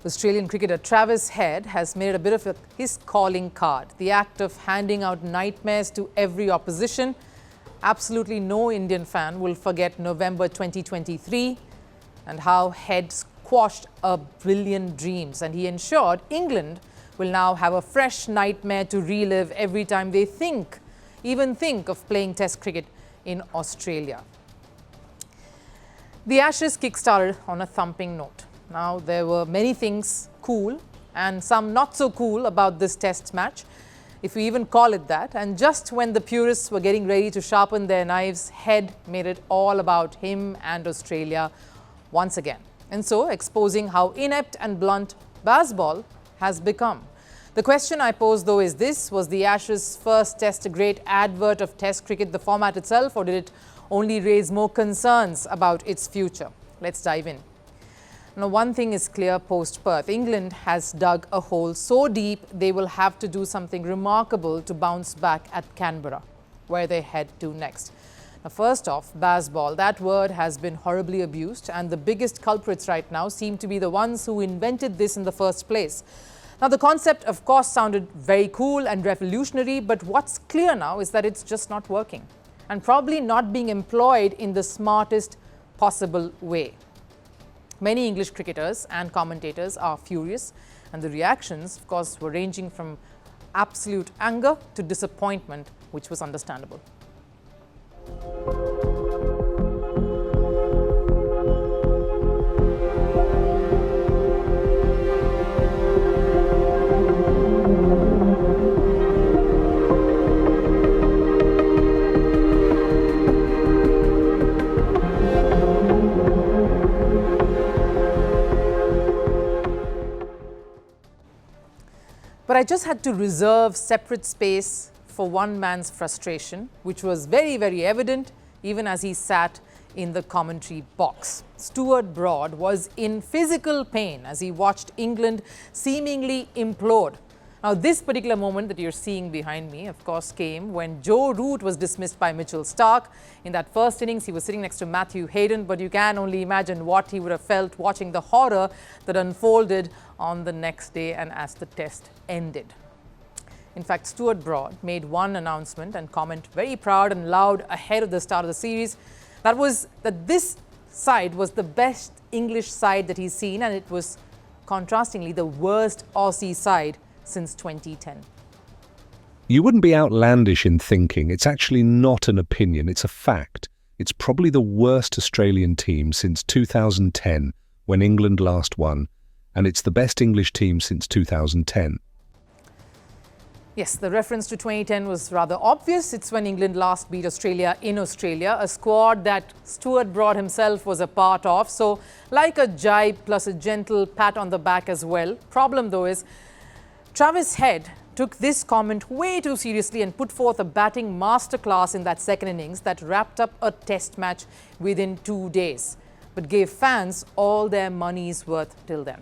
Australian cricketer Travis Head has made it a bit of his calling card, the act of handing out nightmares to every opposition. Absolutely no Indian fan will forget November 2023 and how Head squashed a billion dreams, and he ensured England will now have a fresh nightmare to relive every time they even think of playing Test cricket in Australia. The Ashes kick-started on a thumping note. Now, there were many things cool and some not so cool about this Test match, if we even call it that. And just when the purists were getting ready to sharpen their knives, Head made it all about him and Australia once again. And so, exposing how inept and blunt Bazball has become. The question I pose, though, is this: was the Ashes' first Test a great advert of Test cricket, the format itself, or did it only raise more concerns about its future? Let's dive in. Now, one thing is clear post-Perth. England has dug a hole so deep they will have to do something remarkable to bounce back at Canberra, where they head to next. Now, first off, Bazball. That word has been horribly abused, and the biggest culprits right now seem to be the ones who invented this in the first place. Now, the concept, of course, sounded very cool and revolutionary, but what's clear now is that it's just not working and probably not being employed in the smartest possible way. Many English cricketers and commentators are furious, and the reactions, of course, were ranging from absolute anger to disappointment, which was understandable. But I just had to reserve separate space for one man's frustration, which was very, very evident even as he sat in the commentary box. Stuart Broad was in physical pain as he watched England seemingly implode. Now, this particular moment that you're seeing behind me, of course, came when Joe Root was dismissed by Mitchell Starc. In that first innings, he was sitting next to Matthew Hayden, but you can only imagine what he would have felt watching the horror that unfolded on the next day and as the Test ended. In fact, Stuart Broad made one announcement and comment very proud and loud ahead of the start of the series. That was that this side was the best English side that he's seen, and it was contrastingly the worst Aussie side since 2010. You wouldn't be outlandish in thinking it's actually not an opinion, it's a fact. It's probably the worst Australian team since 2010, when England last won, and it's the best English team since 2010. Yes, the reference to 2010 was rather obvious. It's when England last beat Australia in Australia, a squad that Stuart Broad himself was a part of. So, like a jibe plus a gentle pat on the back as well. Problem, though, is Travis Head took this comment way too seriously and put forth a batting masterclass in that second innings that wrapped up a Test match within 2 days, but gave fans all their money's worth till then.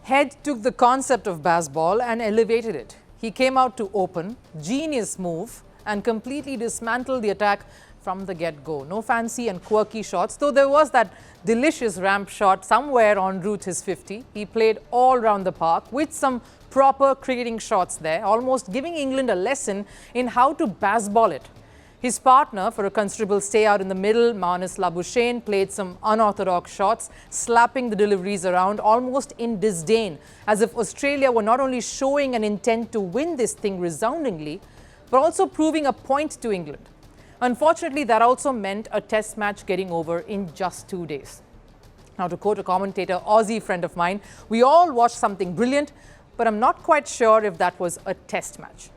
Head took the concept of Bazball and elevated it. He came out to open, genius move, and completely dismantled the attack from the get-go. No fancy and quirky shots, though there was that delicious ramp shot somewhere en route his 50. He played all round the park with some proper cricketing shots there, almost giving England a lesson in how to Bazball it. His partner for a considerable stay out in the middle, Head and Labuschagne, played some unorthodox shots, slapping the deliveries around almost in disdain, as if Australia were not only showing an intent to win this thing resoundingly, but also proving a point to England. Unfortunately, that also meant a Test match getting over in just 2 days. Now, to quote a commentator, Aussie friend of mine, we all watched something brilliant, but I'm not quite sure if that was a Test match.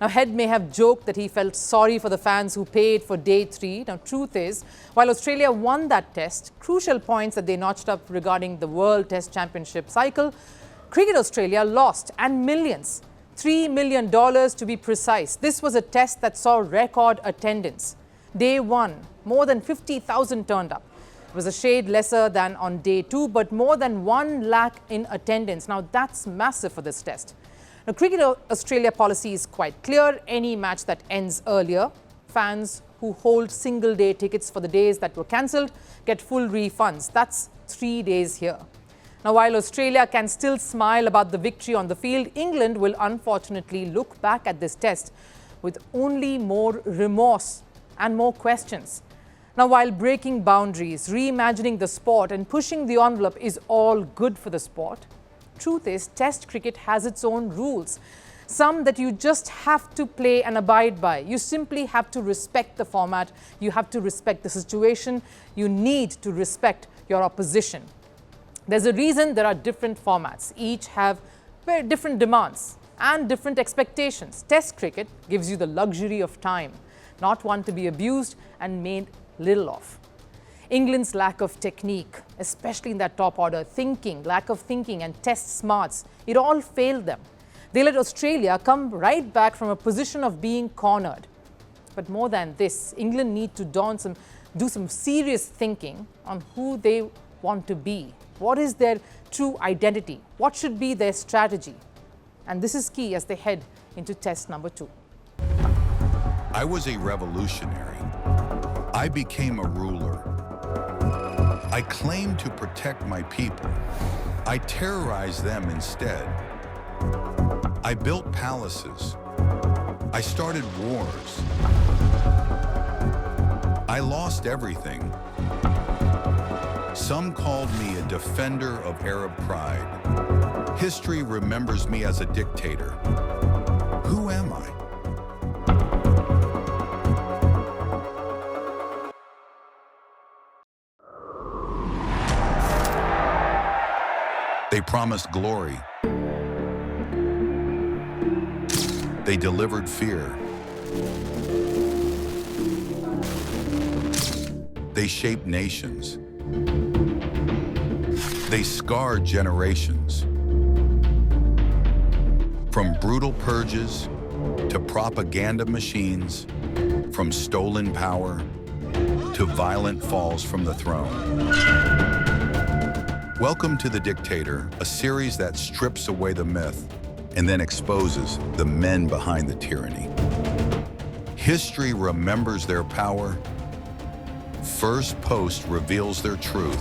Now, Head may have joked that he felt sorry for the fans who paid for day 3. Now, truth is, while Australia won that test, crucial points that they notched up regarding the World Test Championship cycle, Cricket Australia lost, and millions, $3 million to be precise. This was a test that saw record attendance. Day 1, more than 50,000 turned up. It was a shade lesser than on day 2, but more than 1 lakh in attendance. Now, that's massive for this test. Now, Cricket Australia policy is quite clear. Any match that ends earlier, fans who hold single-day tickets for the days that were cancelled get full refunds. That's 3 days here. Now, while Australia can still smile about the victory on the field, England will unfortunately look back at this test with only more remorse and more questions. Now, while breaking boundaries, reimagining the sport and pushing the envelope is all good for the sport, truth is, Test cricket has its own rules, some that you just have to play and abide by. You simply have to respect the format, you have to respect the situation, you need to respect your opposition. There's a reason there are different formats. Each have very different demands and different expectations. Test cricket gives you the luxury of time, not one to be abused and made little of. England's lack of technique, especially in that top order, lack of thinking and test smarts, it all failed them. They let Australia come right back from a position of being cornered. But more than this, England need to do some serious thinking on who they want to be. What is their true identity? What should be their strategy? And this is key as they head into test number 2. I was a revolutionary. I became a ruler. I claimed to protect my people. I terrorized them instead. I built palaces. I started wars. I lost everything. Some called me a defender of Arab pride. History remembers me as a dictator. Who am I? They promised glory. They delivered fear. They shaped nations. They scarred generations. From brutal purges to propaganda machines, from stolen power to violent falls from the throne. Welcome to The Dictator, a series that strips away the myth and then exposes the men behind the tyranny. History remembers their power. Firstpost reveals their truth.